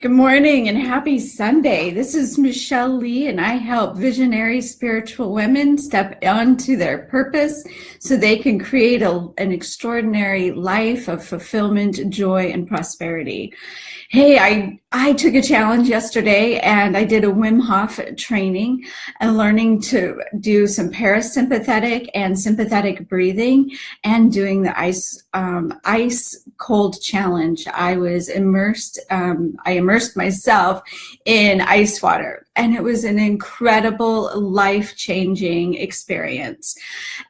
Good morning and happy Sunday. This is Michelle Lee, and I help visionary spiritual women step onto their purpose so they can create an extraordinary life of fulfillment, joy, and prosperity. Hey, I took a challenge yesterday and I did a Wim Hof training and learning to do some parasympathetic and sympathetic breathing and doing the ice cold challenge. I immersed myself in ice water, and it was an incredible, life-changing experience.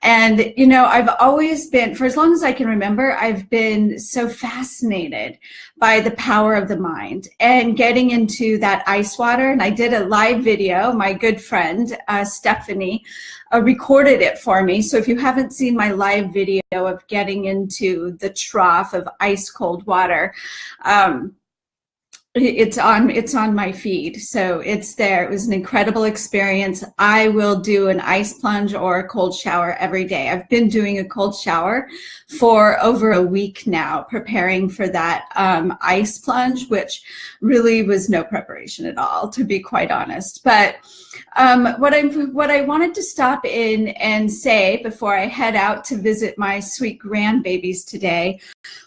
And, you know, I've always been, for as long as I can remember, I've been so fascinated by the power of the mind and getting into that ice water. And I did a live video. My good friend, Stephanie, recorded it for me. So if you haven't seen my live video of getting into the trough of ice cold water, it's on my feed, so it's there. It was an incredible experience. I will do an ice plunge or a cold shower every day. I've been doing a cold shower for over a week now, preparing for that ice plunge, which really was no preparation at all, to be quite honest. But what I wanted to stop in and say before I head out to visit my sweet grandbabies today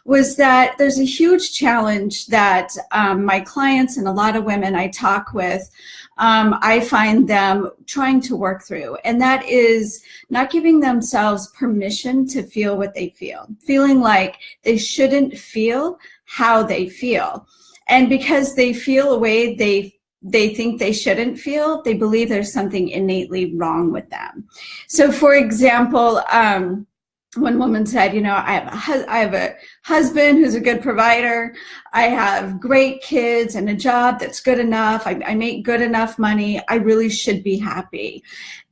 was that there's a huge challenge that my clients and a lot of women I talk with, I find them trying to work through, and that is not giving themselves permission to feel what they feel, feeling like they shouldn't feel how they feel. And because they feel a way they think they shouldn't feel, they believe there's something innately wrong with them. So for example, one woman said, you know, I have a husband who's a good provider. I have great kids and a job that's good enough. I make good enough money. I really should be happy.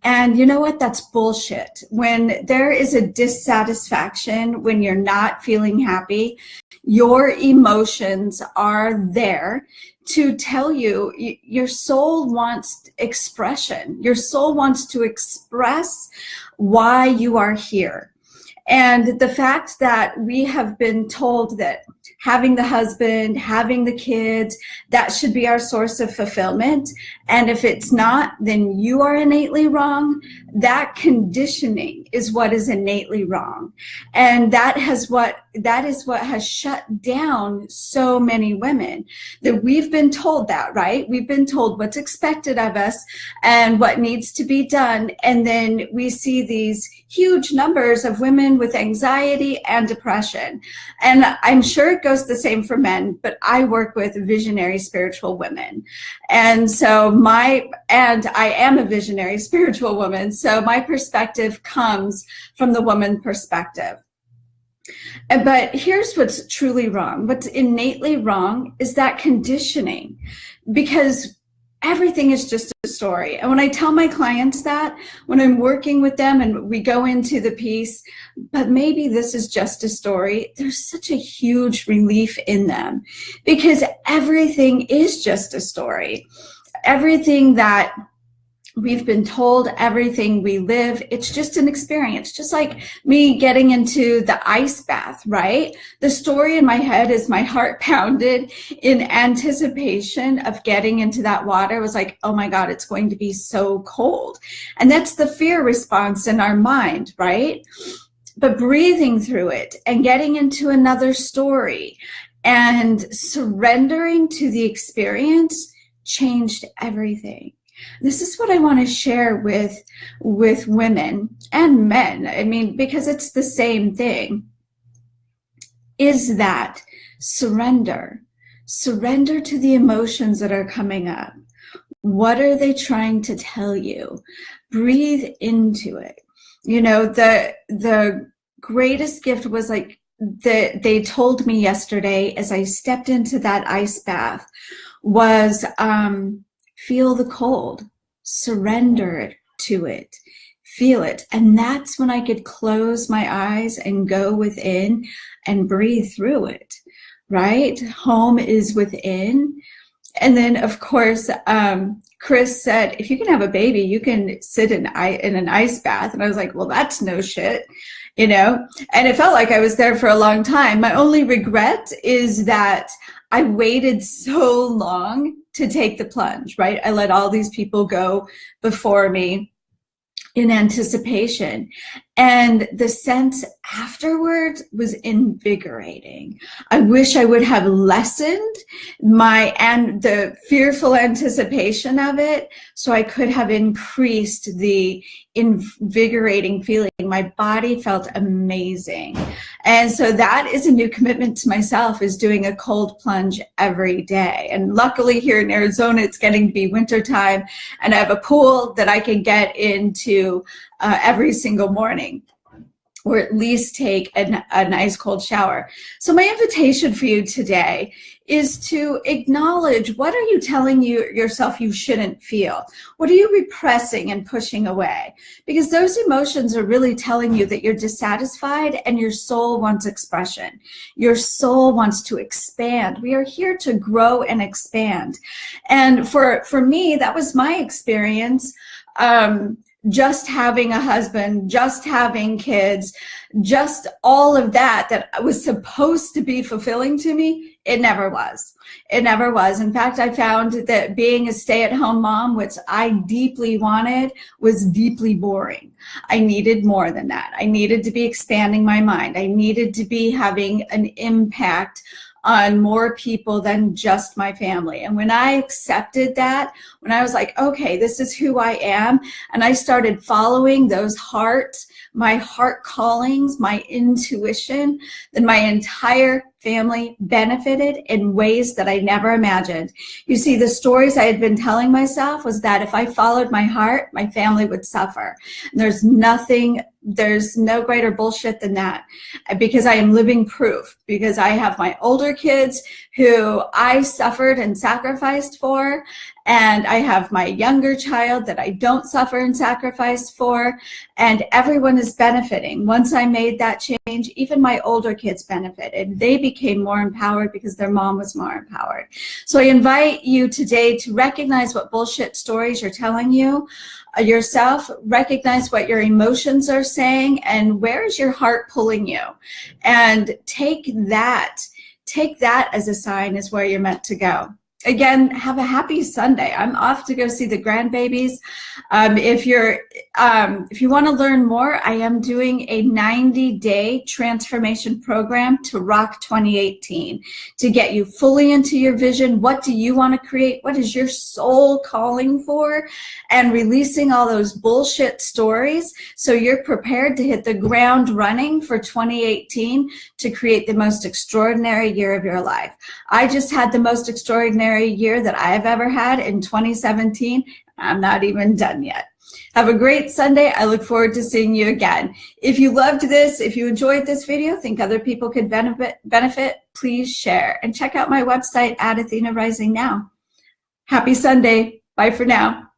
And you know what? That's bullshit. When there is a dissatisfaction, when you're not feeling happy, your emotions are there to tell you your soul wants expression. Your soul wants to express why you are here. And the fact that we have been told that having the husband, having the kids, that should be our source of fulfillment. And if it's not, then you are innately wrong. That conditioning is what is innately wrong. And that is what has shut down so many women. That we've been told that, right? We've been told what's expected of us and what needs to be done. And then we see these huge numbers of women with anxiety and depression. And I'm sure it goes the same for men, but I work with visionary spiritual women. And I am a visionary spiritual woman. So my perspective comes from the woman perspective. But here's what's truly wrong. What's innately wrong is that conditioning, because everything is just a story. And when I tell my clients that, when I'm working with them and we go into the piece, but maybe this is just a story, there's such a huge relief in them, because everything is just a story. Everything that we've been told, everything we live, it's just an experience. Just like me getting into the ice bath, right? The story in my head is my heart pounded in anticipation of getting into that water. It was like, oh my God, it's going to be so cold. And that's the fear response in our mind, right? But breathing through it and getting into another story and surrendering to the experience changed everything. This is what I want to share with women and men. I mean, because it's the same thing, is that surrender. Surrender to the emotions that are coming up. What are they trying to tell you? Breathe into it. You know, the greatest gift was like they told me yesterday as I stepped into that ice bath was, feel the cold, surrender to it, feel it. And that's when I could close my eyes and go within and breathe through it, right? Home is within. And then, of course, Chris said, if you can have a baby, you can sit in an ice bath. And I was like, well, that's no shit, you know? And it felt like I was there for a long time. My only regret is that I waited so long to take the plunge, right? I let all these people go before me in anticipation. And the sense afterwards was invigorating. I wish I would have lessened the fearful anticipation of it, so I could have increased the invigorating feeling. My body felt amazing. And so that is a new commitment to myself, is doing a cold plunge every day. And luckily here in Arizona, it's getting to be wintertime, and I have a pool that I can get into every single morning, or at least take a nice cold shower. So my invitation for you today is to acknowledge, what are you telling yourself you shouldn't feel? What are you repressing and pushing away? Because those emotions are really telling you that you're dissatisfied and your soul wants expression. Your soul wants to expand. We are here to grow and expand. And for me, that was my experience. Just having a husband, just having kids, just all of that was supposed to be fulfilling to me, it never was. It never was. In fact, I found that being a stay-at-home mom, which I deeply wanted, was deeply boring. I needed more than that. I needed to be expanding my mind. I needed to be having an impact on more people than just my family. And when I accepted that, when I was like, okay, this is who I am, and I started following my heart callings, my intuition, then my entire family benefited in ways that I never imagined. You see, the stories I had been telling myself was that if I followed my heart, my family would suffer. And there's no greater bullshit than that, because I am living proof, because I have my older kids who I suffered and sacrificed for, and I have my younger child that I don't suffer and sacrifice for, and everyone is benefiting. Once I made that change, even my older kids benefited. They became more empowered because their mom was more empowered. So I invite you today to recognize what bullshit stories you're telling yourself, recognize what your emotions are saying, and where is your heart pulling you, and take that as a sign as where you're meant to go. Again, have a happy Sunday. I'm off to go see the grandbabies. If you want to learn more, I am doing a 90-day transformation program to rock 2018 to get you fully into your vision. What do you want to create? What is your soul calling for? And releasing all those bullshit stories so you're prepared to hit the ground running for 2018 to create the most extraordinary year of your life. I just had the most extraordinary year that I have ever had in 2017. I'm not even done yet. Have a great Sunday. I look forward to seeing you again. If you loved this, if you enjoyed this video, think other people could benefit, please share. And check out my website at Athena Rising Now. Happy Sunday. Bye for now.